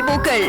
பூக்கள்.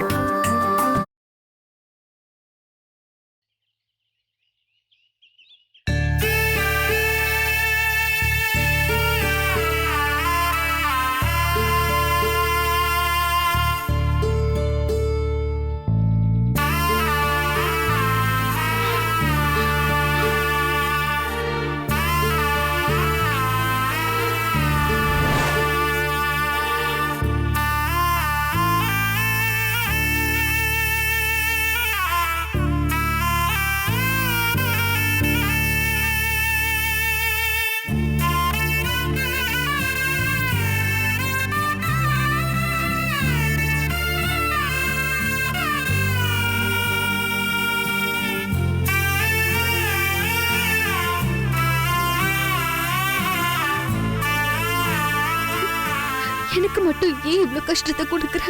எனக்கு மட்டும் ஏன் இவ்வளவு கஷ்டத்தை கொடுக்கற?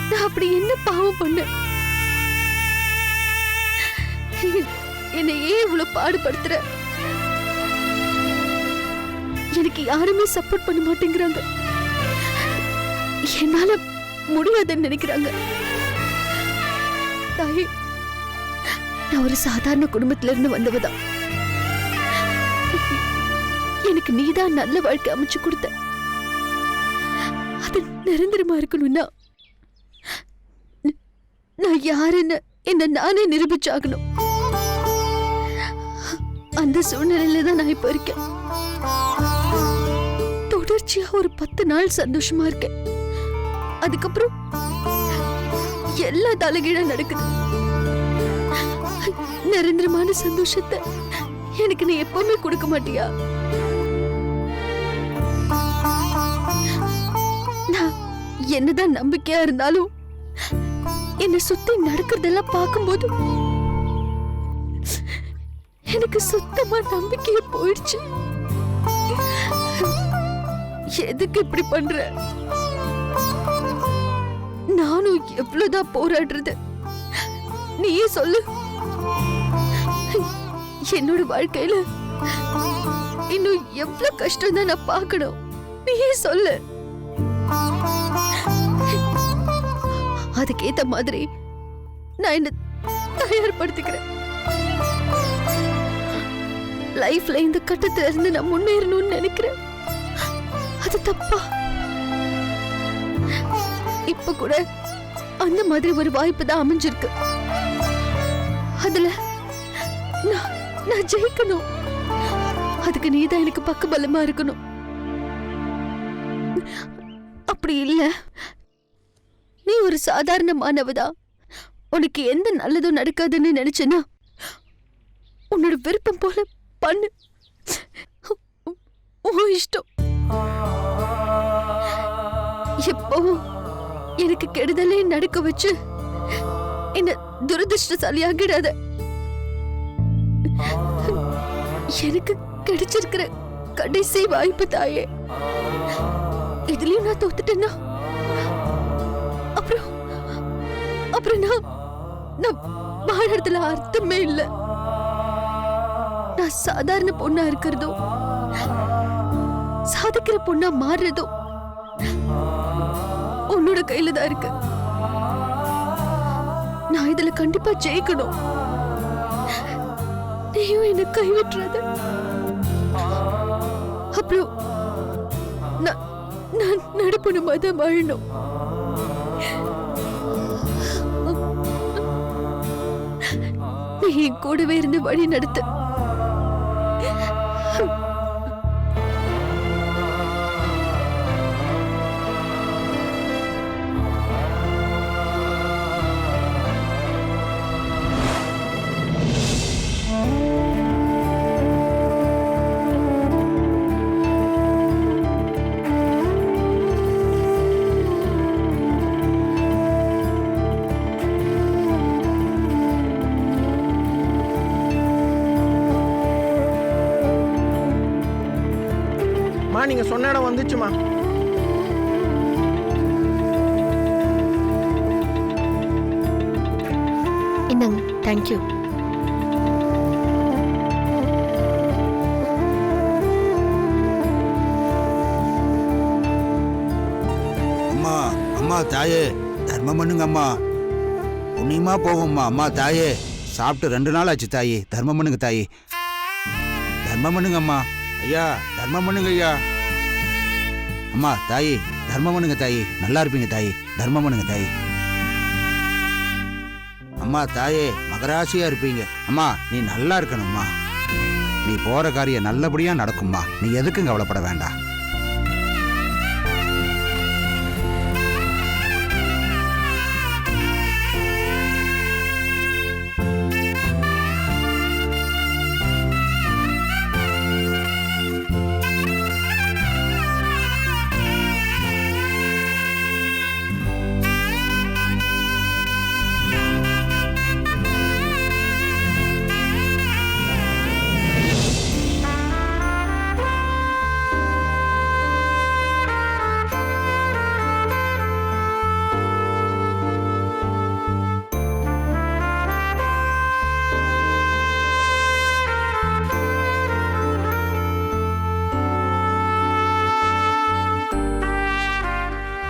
நான் அப்படி என்ன பாவம் பண்ண? என்னை ஏன் இவ்வளவு பாடுபடுத்துற? எனக்கு யாருமே சப்போர்ட் பண்ண மாட்டேங்கிறாங்க. என்னால முடியாதுன்னு நினைக்கிறாங்க. தாயே, நான் ஒரு சாதாரண குடும்பத்துல இருந்து வந்தவதான். எனக்கு நீதான் நல்ல வாழ்க்கை அமைச்சு கொடுத்த. அது நிரந்தரமா இருக்கணும்னா நான் யாருன்னு என்ன நானே நிரூபிச்சாகணும். அந்த சூழ்நிலையில தான் நான் இப்ப இருக்கேன். தொடர்ச்சியா ஒரு 10 நாள் சந்தோஷமா இருக்கேன். அதுக்கப்புறம் எல்லா தலைகீழா நடக்குது. நிரந்தரமான சந்தோஷத்தை எனக்கு நீ எப்பவுமே கொடுக்க மாட்டியா? என்னதான் நம்பிக்கையா இருந்தாலும் என்ன சுத்தி நடக்கிறதெல்லாம் பார்க்கும்போது எனக்கு சுத்தமா நம்பிக்கையே போயிடுச்சு. எதுக்கு இப்படி பண்ற? நானும் எவ்வளவுதான் போராடுறது? நீயே சொல்லு. என்னோட வாழ்க்கையில இன்னும் எவ்வளவு கஷ்டம் தான் நான் பார்க்கணும்? நீயே சொல்லு. அதுக்கேத்த மாதிரி நான் என்ன தயார்படுத்திக்கிறேன். லைஃப்ல இந்த கட்டத்துல இருந்து நான் முன்னேறணும்னு நினைக்கிறேன். அது தப்பா? இப்ப கூட அந்த மாதிரி ஒரு வாய்ப்பு தான் அமைஞ்சிருக்கு. அதுல நான் ஜெயிக்கணும். அதுக்கு நீதான் எனக்கு பக்கபலமா இருக்கணும். அப்படி இல்ல, நீ ஒரு சாதாரண மாணவதா, உனக்கு எந்த நல்லதும் நடக்காதுன்னு நினைச்சேன்னா உன்னோட விருப்பம் போல பண்ணு. இஷ்டம். எப்பவும் எனக்கு கெடுதலே நடக்க வச்சு என்ன துரதிருஷ்டசாலியாகிடாத. எனக்கு கிடைச்சிருக்கிற கடைசி வாய்ப்பு தாயே. இதுலயும் நான் தோத்துட்டேன்னா அப்புறம் நான் வாழறதுல அர்த்தமே இல்ல. நான் சாதாரண பொண்ணா இருக்கிறதோ, சாதிக்கிற பொண்ணா மாறுறதோ உன்னோட கையில தான் இருக்கு. நான் இதுல கண்டிப்பா ஜெயிக்கணும். நீயும் என்ன கைவிட்டுறது. அப்புறம் நான் நடப்பணுமா தான் வாழணும். நீ என் கூடவே இருந்து வழி நடத்து. நீங்க சொன்ன இடம் வந்துச்சுமா. இந்தாங்க. தேங்க்யூ. அம்மா அம்மா தாயே தர்மம் பண்ணுங்க அம்மா. புண்ணியமா போகும்மா. அம்மா தாயே சாப்பிட்டு 2 நாள் ஆச்சு தாயே. தர்மம் பண்ணுங்க தாயே. தர்மம் பண்ணுங்க அம்மா. ஐயா தர்மம் பண்ணுங்க ஐயா. அம்மா தாயே தர்மம் பண்ணுங்க தாயே. நல்லா இருப்பீங்க தாயே. தர்மம் பண்ணுங்க தாயே. அம்மா தாயே மகராசியா இருப்பீங்க. அம்மா நீ நல்லா இருக்கணும்மா. நீ போற காரியம் நல்லபடியா நடக்கும்மா. நீ எதுக்கும் கவலைப்பட வேண்டாம்.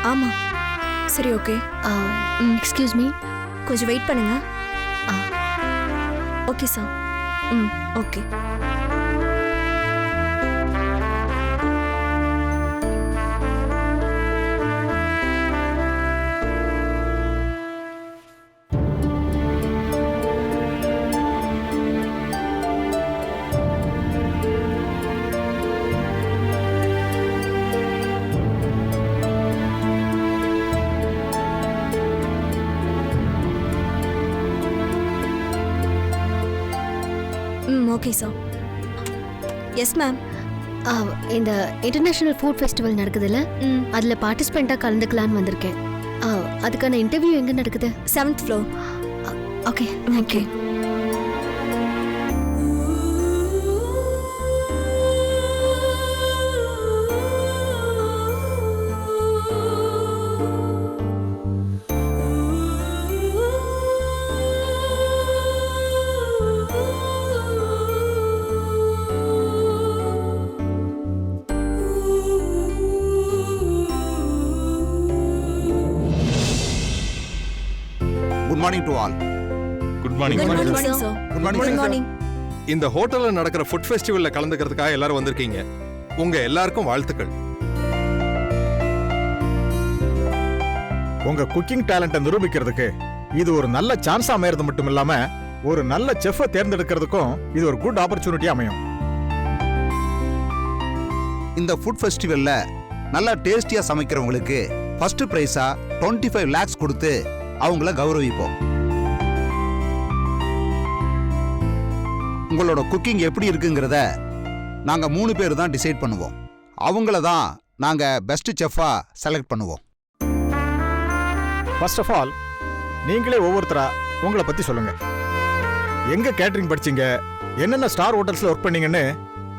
ஆமா சரி ஓகே. எக்ஸ்கியூஸ் மீ, கொஞ்சம் வெயிட் பண்ணுங்க. Okay sir. Okay. Okay sir. Yes ma'am. இந்த இன்டர்நேஷனல் ஃபுட் ஃபெஸ்டிவல் நடக்குதுல்ல, அதில் பார்ட்டிசிபெண்ட்டாக கலந்துக்கலான்னு வந்திருக்கேன். அதுக்கான இன்டர்வியூ எங்கே நடக்குது? 7th floor. Okay thank you. Good morning to all. Good morning. Good morning Good sir. morning, good sir. Morning. இந்த ஹோட்டல்ல நடக்கிற ஃபுட் ஃபெஸ்டிவல்ல கலந்துக்கிறதுக்காக எல்லாரும் வந்திருக்கீங்க. உங்க எல்லாருக்கும் வாழ்த்துக்கள். உங்க குக்கிங் டேலண்ட்டை நிரூபிக்கிறதுக்கு இது ஒரு நல்ல சான்ஸ் அமையறது மட்டும் இல்லாம ஒரு நல்ல செஃப்பை தேர்ந்தெடுக்கிறதுக்கும் இது ஒரு குட் ஆப்பர்ச்சுனிட்டி அமையும். இந்த ஃபுட் ஃபெஸ்டிவல்ல நல்லா டேஸ்டியா சமைக்கிறவங்களுக்கு ஃபர்ஸ்ட் பிரைஸா 25 lakhs கொடுத்து அவங்கள கௌரவிப்போம். உங்களோட குக்கிங் எப்படி இருக்குங்கிறத நாங்க 3 பேர் தான் டிசைட் பண்ணுவோம். அவங்கள தான் நாங்க பெஸ்ட் செஃப்பா செலக்ட் பண்ணுவோம். ஃபர்ஸ்ட் ஆஃப் ஆல் நீங்களே ஒவ்வொருத்தரா உங்களை பத்தி சொல்லுங்க. எங்க கேட்டரிங் படிச்சீங்க, என்னென்ன ஸ்டார் ஹோட்டல்ஸ்ல ஒர்க் பண்ணீங்கன்னு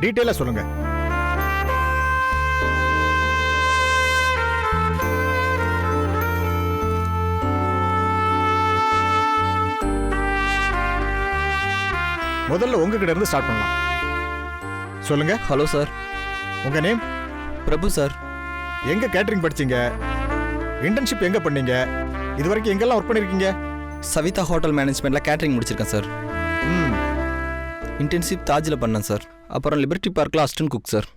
டீட்டெயிலா சொல்லுங்க. முதல்ல உங்ககிட்ட இருந்து ஸ்டார்ட் பண்ணலாம். சொல்லுங்க. Hello sir. உங்க நேம்? பிரபு சார். எங்க கேட்டரிங் படிச்சீங்க, இன்டர்ன்ஷிப் எங்க பண்ணீங்க, இது வரைக்கும் எங்கெல்லாம் ஒர்க் பண்ணிருக்கீங்க? சவிதா ஹோட்டல் மேனேஜ்மெண்ட்ல கேட்டரிங் முடிச்சிருக்கேன் சார். இன்டர்ன்ஷிப் தாஜில் பண்ணேன் சார். அப்புறம் லிபர்ட்டி பார்க்கில் அசிஸ்டன்ட் குக் சார்.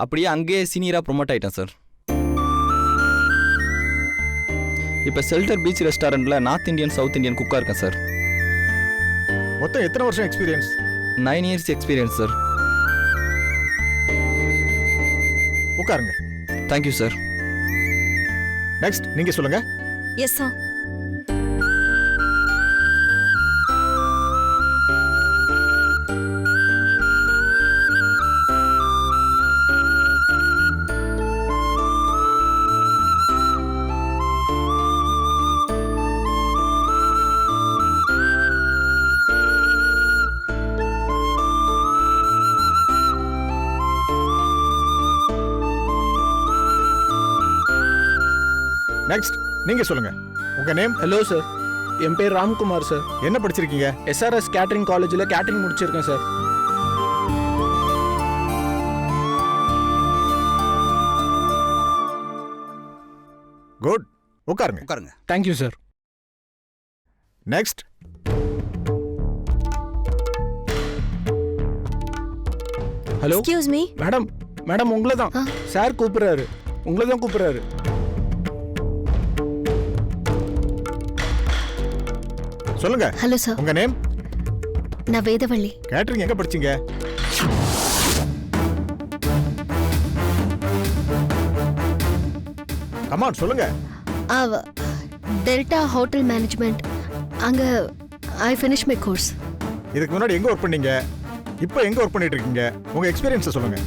அப்படியே அங்கேயே சீனியராக ப்ரொமோட் ஆகிட்டேன் சார். இப்போ ஷெல்டர் பீச் ரெஸ்டாரண்ட்டில் நார்த் இந்தியன் சவுத் இந்தியன் குக்காக இருக்கேன் சார். மொத்தம் எத்தனை வருஷம் எக்ஸ்பீரியன்ஸ்? 9 years experience sir. உட்காருங்க. Thank you sir. நெக்ஸ்ட் நீங்க சொல்லுங்க. Yes sir. நெக்ஸ்ட் நீங்க சொல்லுங்க. உங்க நேம்? ஹலோ சார், என் பேர் ராம்குமார் சார். என்ன படிச்சிருக்கீங்க? எஸ்ஆர்எஸ் கேட்டரிங் காலேஜில் கேட்டரிங் முடிச்சிருக்கேன் சார். குட். உட்காருங்க. உட்காருங்க. Thank you sir. Next. Hello excuse me. Madam, madam உங்களை தான் ஆ. சார் கூப்பிடுறாரு. உங்களை தான் கூப்பிடுறாரு. சொல்லுங்க. ஹலோ சார், உங்க நேம்? நான் வேதவள்ளி. கேட்டரிங் எங்க படிச்சீங்க? கமான் சொல்லுங்க. டெல்டா ஹோட்டல் மேனேஜ்மெண்ட், அங்க ஐ ஃபினிஷ் மை கோர்ஸ். இதுக்கு முன்னாடி எங்க ஒர்க் பண்ணீங்க? இப்போ எங்க ஒர்க் பண்ணிட்டு இருக்கீங்க? உங்க எக்ஸ்பீரியன்ஸை சொல்லுங்க.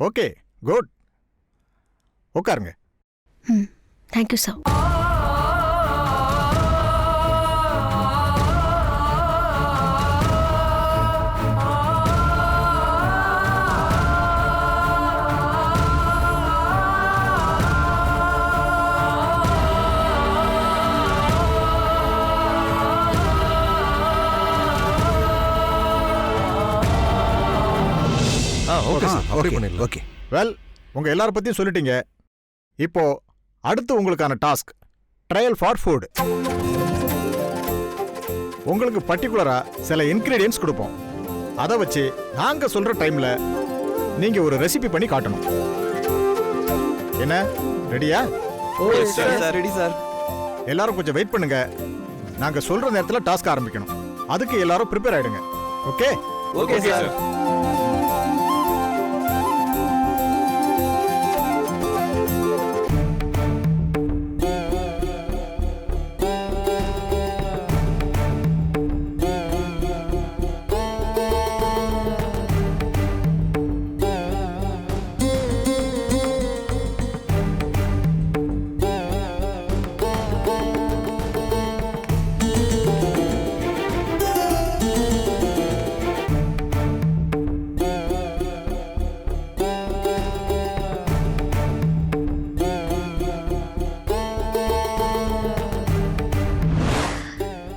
Okay, good. உட்காருங்க. Thank you sir. ஓகே சார், அப்படி ஓகே பண்ணிடலாம். ஓகே. வெல், உங்க எல்லார பத்தியும் சொல்லிட்டீங்க. இப்போ அடுத்து உங்களுக்கான டாஸ்க் ட்ரையல் ஃபார் ஃபுட். உங்களுக்கு பர்டிகுலரா சில இன்கிரீடியன்ஸ் கொடுப்போம். அதை வச்சு நாங்க சொல்ற டைம்ல நீங்க ஒரு ரெசிபி பண்ணி காட்டணும். என்ன, ரெடியா? Ready sir. எல்லாரும் கொஞ்சம் வெயிட் பண்ணுங்க. நாங்க சொல்ற நேரத்துல டாஸ்க் ஆரம்பிக்கணும். அதுக்கு எல்லாரும் ப்ரிப்பேர் ஆயிடுங்க. ஓகே? Okay sir.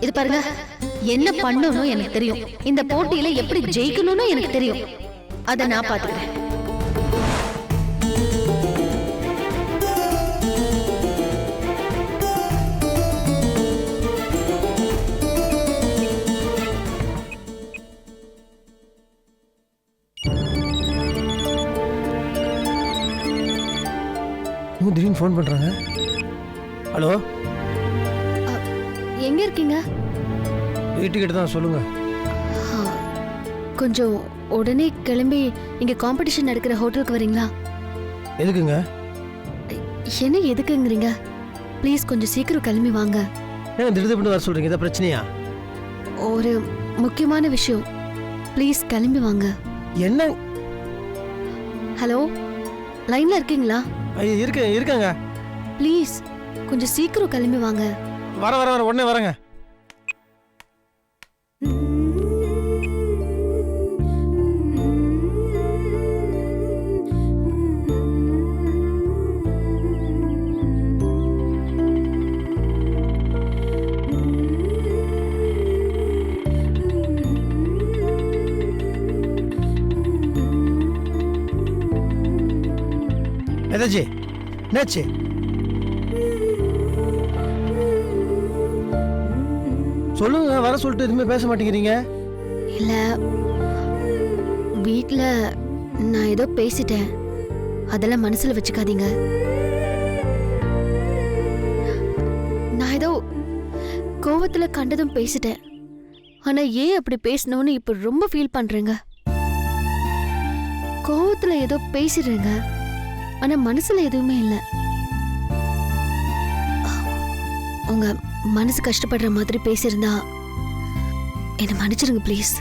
இது பாருங்க, என்ன பண்ணணும் எனக்கு தெரியும். இந்த போட்டியில எப்படி ஜெயிக்கணும்னு எனக்கு தெரியும். அதை நான் பாத்துக்கிறேன். இன்னும் திடீர்னு ஃபோன் பண்றாங்க. ஹலோ, எங்க இருக்கீங்க? வீட்டுக்கிட்ட தான், சொல்லுங்க. கொஞ்சம் உடனே கிளம்பி இங்க காம்படிஷன் நடக்கிற ஹோட்டலுக்கு வரீங்களா? எதுக்குங்க? என்ன எதுக்குங்கிறீங்க? ப்ளீஸ் கொஞ்சம் சீக்கிரம் கிளம்பி வாங்க. ஏன் திடீர்னு வர சொல்றீங்க? ஏதாவது பிரச்சனையா? ஒரு முக்கியமான விஷயம். ப்ளீஸ் கிளம்பி வாங்க. என்ன? ஹலோ, லைன்ல இருக்கீங்களா? ஐயோ, இருக்கேங்க. ப்ளீஸ் கொஞ்சம் சீக்கிரம் கிளம்பி வாங்க. வர உடனே வரேங்க. எதாச்சி என்னாச்சு? சொல்லுங்க. வர சொல்லிட்டு எதுவுமே பேச மாட்டேங்கிறீங்க. இல்ல, வீட்ல நான் ஏதோ பேசிட்டேன். அதெல்லாம் மனசுல வச்சுக்காதீங்க. நான் ஏதோ கோவத்துல கண்டதும் பேசிட்டேன். ஆனா ஏன் அப்படி பேசணும்னு இப்ப ரொம்ப ஃபீல் பண்றேங்க. கோவத்துல ஏதோ பேசிடுறேங்க, ஆனா மனசுல எதுவுமே இல்ல. உங்க மனசு கஷ்டப்படுற மாதிரி பேசியிருந்தா என்ன மன்னிச்சிருங்க ப்ளீஸ்.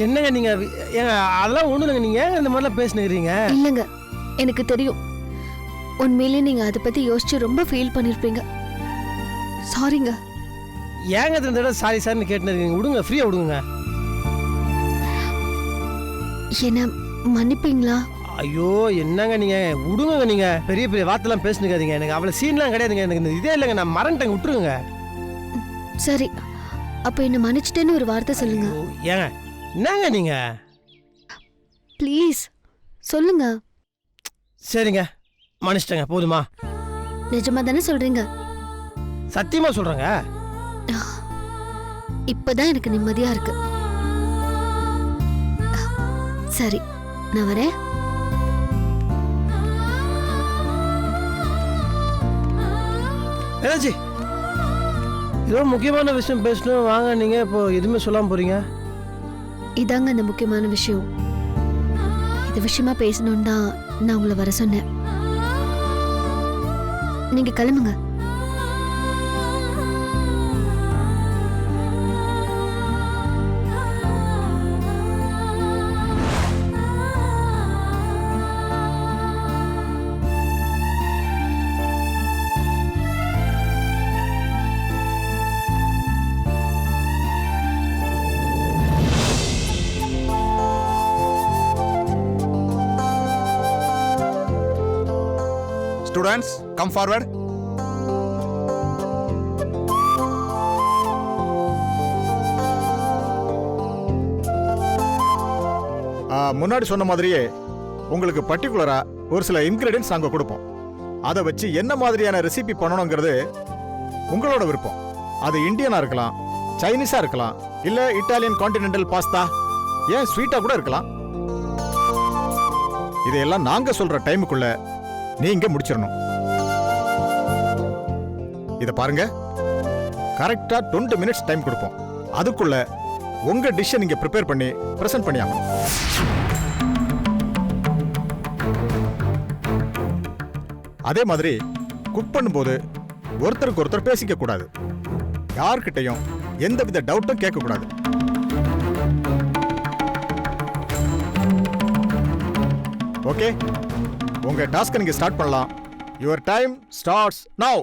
என்னங்க நீங்க? அதெல்லாம் ஒண்ணு இல்லைங்க. நீங்க இந்த மாதிரிலாம் பேசினுக்கிறீங்க. இல்லங்க, எனக்கு தெரியும். உண்மையிலேயே நீங்க அதை பத்தி யோசிச்சு ரொம்ப ஃபீல் பண்ணிருப்பீங்க. சாரிங்க. ஏங்க இந்த தடவை சாரி சார்னு கேட்டுருக்கீங்க? விடுங்க, ஃப்ரீயா விடுங்க. என்ன மன்னிப்பீங்களா? ஐயோ என்னங்க நீங்க விடுங்க, நீங்க பெரிய பெரிய வார்த்தைலாம் பேசுனுக்காதீங்க. எனக்கு அவ்வளவு சீன்லாம் கிடையாதுங்க. எனக்கு இந்த இதே இல்லைங்க, நான் மறந்துட்டேங்க, விட்டுருங்க. சரி, அப்ப என்ன மன்னிச்சிட்டேன்னு ஒரு வார்த்தை சொல்லுங்க. ஐயோ, ஏங்க என்னங்க நீங்க? ப்ளீஸ் சொல்லுங்க. சரிங்க, மன்னிச்சிட்டேங்க, போதுமா? நிஜமா தானே சொல்றீங்க? சத்தியமா சொல்றேங்க. இப்பதான் எனக்கு நிம்மதியா இருக்கு. சரி, நான் வரேன். ஏதாச்சி ஏதோ முக்கியமான விஷயம் பேசணும் வாங்க, நீங்க இப்போ எதுவுமே சொல்லாம போறீங்க. இதாங்க அந்த முக்கியமான விஷயம். இது விஷயமா பேசணும்னு தான் நான் உங்களை வர சொன்னேன். நீங்க கிளம்புங்க. Students, come forward. முன்னாடி சொன்ன மாதிரியே உங்களுக்கு பர்டிகுலரா ஒரு சில இன்கிரிடியன்ஸ் நாங்க கொடுப்போம். அதை வச்சு என்ன மாதிரியான ரெசிபி பண்ணணுங்கிறது உங்களோட விருப்பம். அது இந்தியனா இருக்கலாம், சைனீஸா இருக்கலாம், இல்ல இட்டாலியன் கான்டினென்டல் பாஸ்தா, ஏன் ஸ்வீட்டா கூட இருக்கலாம். இதையெல்லாம் நாங்க சொல்ற டைமுக்குள்ள நீங்க முடிச்சிடணும். இத பாருங்க, கரெக்டா 20 மினிட்ஸ் டைம் கொடுப்போம். அதுக்குள்ள உங்க டிஷ்ஷை நீங்க ப்ரிப்பேர் பண்ணி பிரசன்ட் பண்ணி ஆகணும். அதே மாதிரி குக் பண்ணும்போது ஒருத்தருக்கு ஒருத்தர் பேசிக்க கூடாது. யார்கிட்டையும் எந்தவித டவுட்டும் கேட்க கூடாது. ஓகே, உங்க டாஸ்க் நீங்க ஸ்டார்ட் பண்ணலாம். யுவர் டைம் ஸ்டார்ட்ஸ் நவ.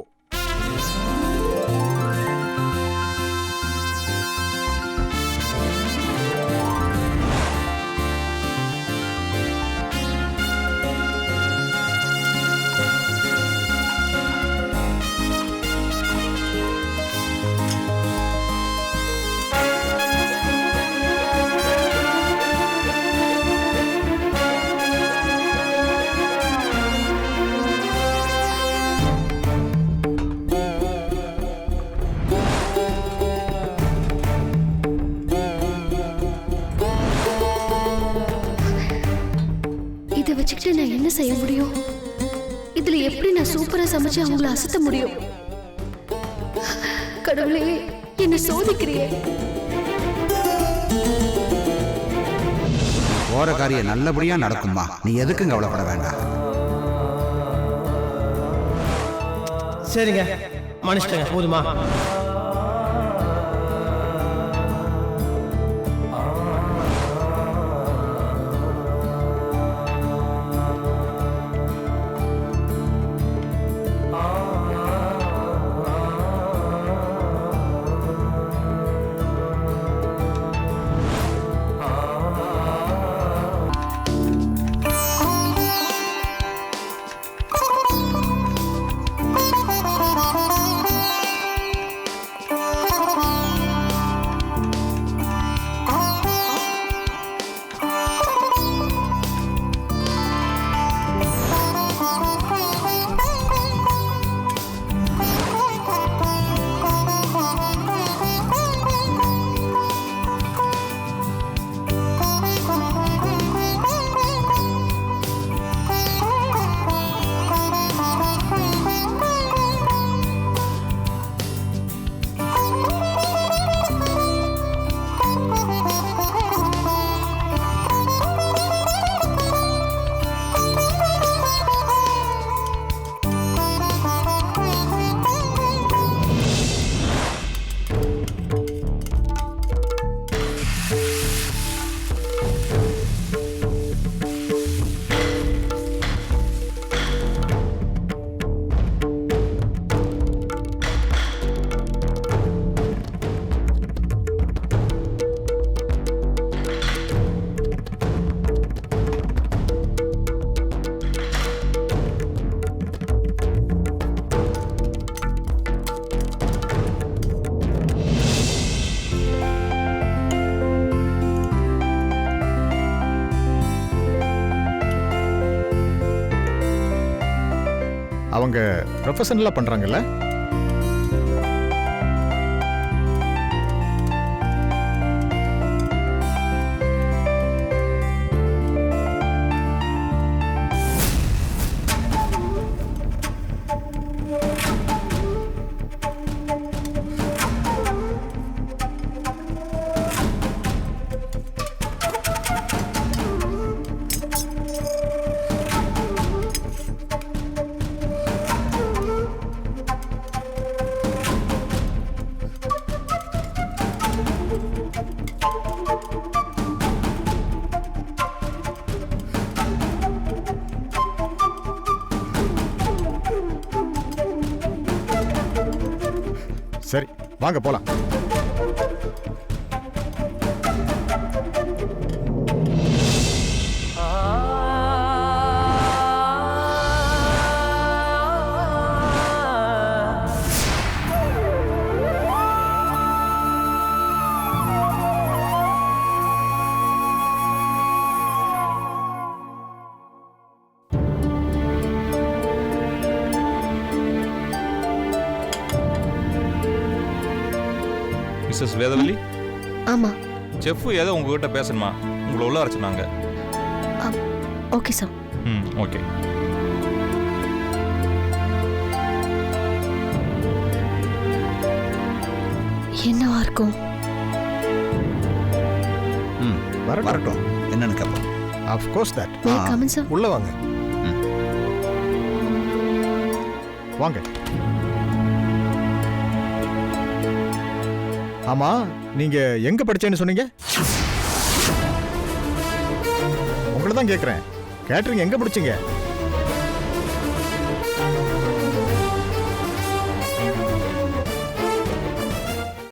இதை வச்சுக்கிட்டு நான் என்ன செய்ய முடியும்? இதுல எப்படி நான் சூப்பரா சமைச்சு அவங்கள அசத்த முடியும்? கடவுளே, என்ன சோதிக்கிறியே. போற காரியம் நல்லபடியா நடக்குமா, நீ எதுக்கும் கவலைப்பட வேண்டாம். சரிங்க, மன்னிச்சிட்டேங்க, போதுமா? அவங்க ப்ரொஃபஷனலாக பண்ணுறாங்கல்ல? சரி, வாங்க போலாம். மிஸ்ஸஸ் வேதவல்லி, ஆமா. செஃப் ஏதோ உங்ககிட்ட பேசணுமா? உங்களை உள்ள வர சொன்னாங்க. Okay sir. ம், ஓகே. என்னவா இருக்கும்? ம் வரட்டும். என்னன்னு கேட்போம். Of course that. May I come in sir? உள்ள வாங்க. வாங்க. ஆமா, நீங்க எங்க படிச்சேன்னு சொன்னீங்க? உங்களை தான் கேட்குறேன். கேட்டரிங் எங்க படிச்சீங்க?